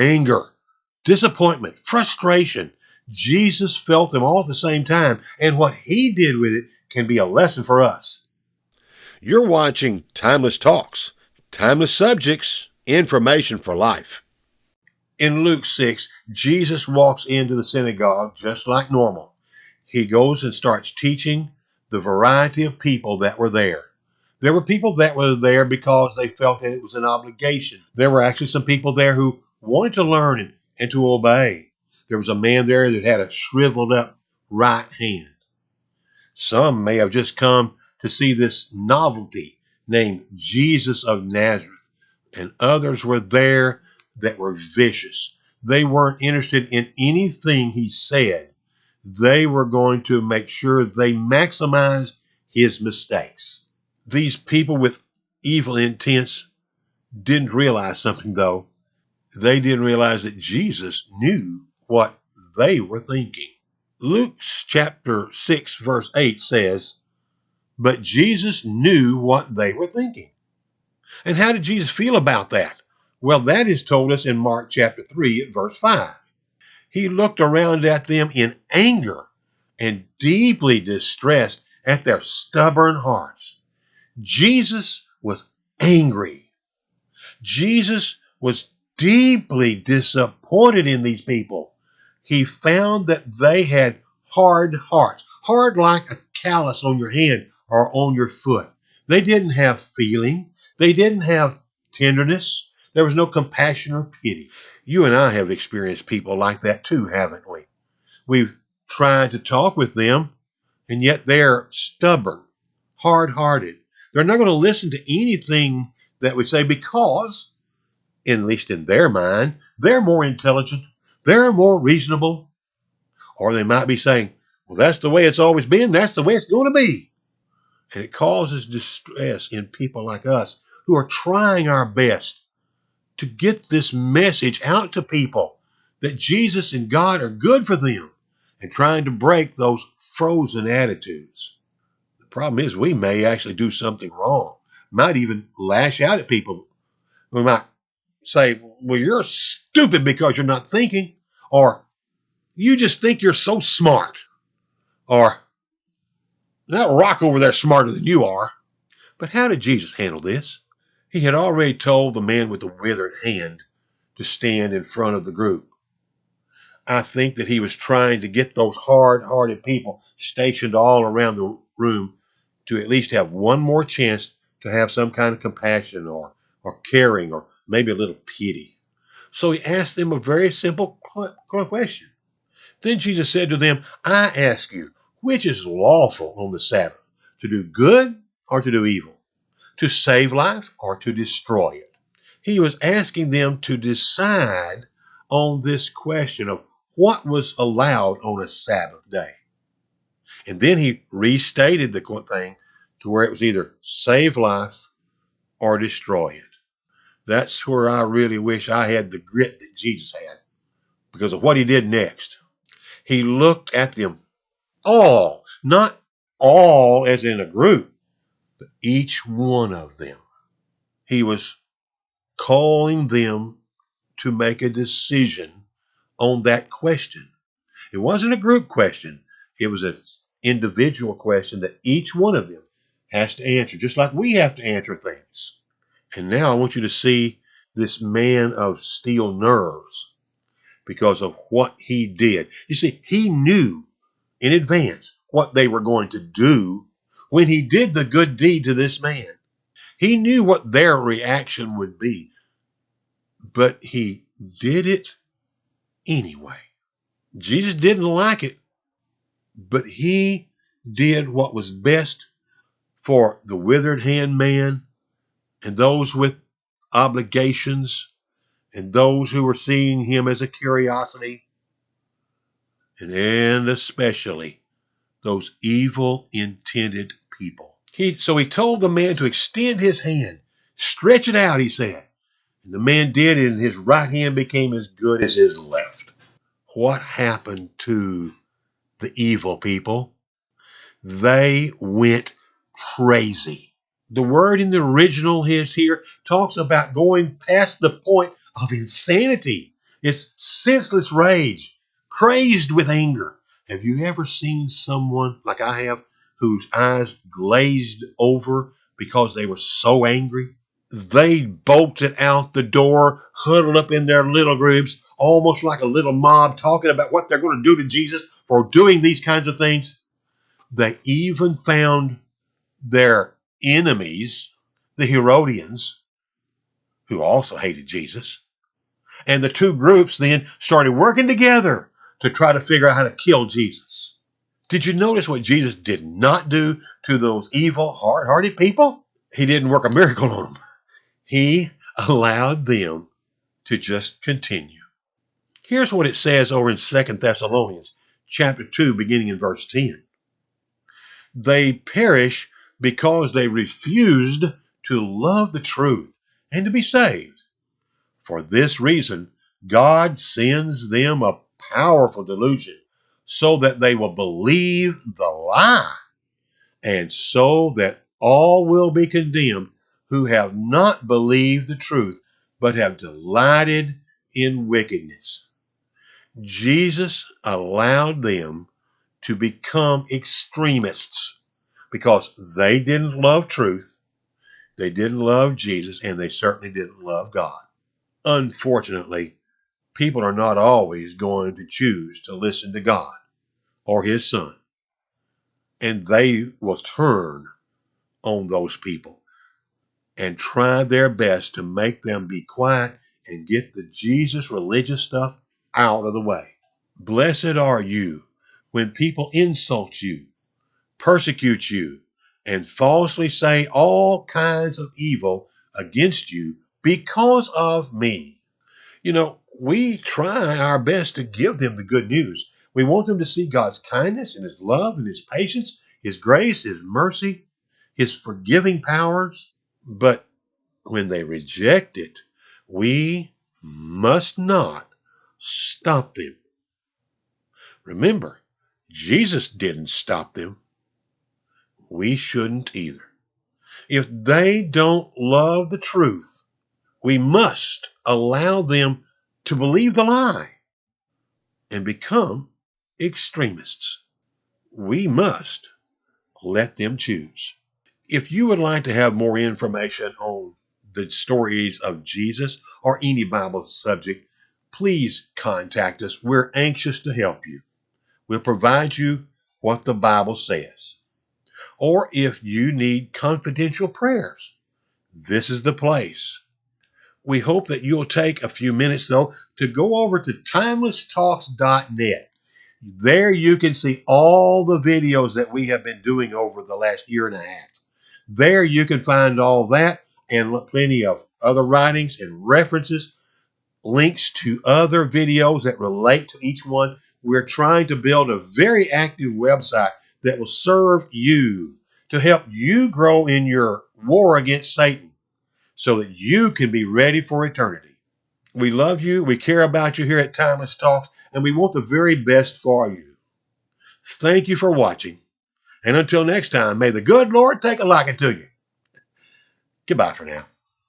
anger, disappointment, frustration. Jesus felt them all at the same time, and what he did with it can be a lesson for us. You're watching Timeless Talks, timeless subjects, information for life. In Luke 6, Jesus walks into the synagogue just like normal. He goes and starts teaching the variety of people that were there. There were people that were there because they felt that it was an obligation. There were actually some people there who wanted to learn and to obey. There was a man there that had a shriveled up right hand. Some may have just come to see this novelty named Jesus of Nazareth, and others were there that were vicious. They weren't interested in anything he said. They were going to make sure they maximized his mistakes. These people with evil intents didn't realize something, though. They didn't realize that Jesus knew what they were thinking. Luke chapter 6, verse 8 says, "But Jesus knew what they were thinking." And how did Jesus feel about that? Well, that is told us in Mark chapter 3 at verse 5. He looked around at them in anger and deeply distressed at their stubborn hearts. Jesus was angry. Jesus was deeply disappointed in these people. He found that they had hard hearts, hard like a callus on your hand or on your foot. They didn't have feeling. They didn't have tenderness. There was no compassion or pity. You and I have experienced people like that too, haven't we? We've tried to talk with them, and yet they're stubborn, hard-hearted. They're not going to listen to anything that we say because, at least in their mind, they're more intelligent, they're more reasonable. Or they might be saying, well, that's the way it's always been, that's the way it's going to be. And it causes distress in people like us who are trying our best to get this message out to people that Jesus and God are good for them and trying to break those frozen attitudes. The problem is we may actually do something wrong, might even lash out at people. We might say, well, you're stupid because you're not thinking, or you just think you're so smart, or that rock over there is smarter than you are. But how did Jesus handle this? He had already told the man with the withered hand to stand in front of the group. I think that he was trying to get those hard-hearted people stationed all around the room to at least have one more chance to have some kind of compassion or caring or maybe a little pity. So he asked them a very simple question. Then Jesus said to them, I ask you, which is lawful on the Sabbath, to do good or to do evil, to save life or to destroy it? He was asking them to decide on this question of what was allowed on a Sabbath day. And then he restated the thing to where it was either save life or destroy it. That's where I really wish I had the grit that Jesus had because of what he did next. He looked at them all, not all as in a group, but each one of them. He was calling them to make a decision on that question. It wasn't a group question. It was an individual question that each one of them has to answer, just like we have to answer things. And now I want you to see this man of steel nerves because of what he did. You see, he knew in advance what they were going to do when he did the good deed to this man. He knew what their reaction would be, but he did it anyway. Jesus didn't like it, but he did what was best for the withered hand man and those with obligations and those who were seeing him as a curiosity, and especially those evil intended people. So he told the man to extend his hand, stretch it out, he said. And the man did, and his right hand became as good as his left. What happened to the evil people? They went crazy. The word in the original here talks about going past the point of insanity. It's senseless rage, crazed with anger. Have you ever seen someone like I have whose eyes glazed over because they were so angry? They bolted out the door, huddled up in their little groups, almost like a little mob, talking about what they're going to do to Jesus for doing these kinds of things. They even found their enemies, the Herodians, who also hated Jesus. And the two groups then started working together to try to figure out how to kill Jesus. Did you notice what Jesus did not do to those evil, hard-hearted people? He didn't work a miracle on them. He allowed them to just continue. Here's what it says over in 2 Thessalonians chapter 2, beginning in verse 10. They perish because they refused to love the truth and to be saved. For this reason, God sends them a powerful delusion so that they will believe the lie, and so that all will be condemned who have not believed the truth, but have delighted in wickedness. Jesus allowed them to become extremists because they didn't love truth, they didn't love Jesus, and they certainly didn't love God. Unfortunately, people are not always going to choose to listen to God or his son, and they will turn on those people and try their best to make them be quiet and get the Jesus religious stuff out of the way. Blessed are you when people insult you, persecute you, and falsely say all kinds of evil against you because of me. You know, we try our best to give them the good news. We want them to see God's kindness and his love and his patience, his grace, his mercy, his forgiving powers. But when they reject it, we must not stop them. Remember, Jesus didn't stop them. We shouldn't either. If they don't love the truth, we must allow them to believe the lie and become extremists. We must let them choose. If you would like to have more information on the stories of Jesus or any Bible subject, please contact us. We're anxious to help you. We'll provide you what the Bible says. Or if you need confidential prayers, this is the place. We hope that you'll take a few minutes, though, to go over to timelesstalks.net. There you can see all the videos that we have been doing over the last year and a half. There you can find all that and plenty of other writings and references, links to other videos that relate to each one. We're trying to build a very active website that will serve you to help you grow in your war against Satan so that you can be ready for eternity. We love you. We care about you here at Timeless Talks, and we want the very best for you. Thank you for watching. And until next time, may the good Lord take a liking to you. Goodbye for now.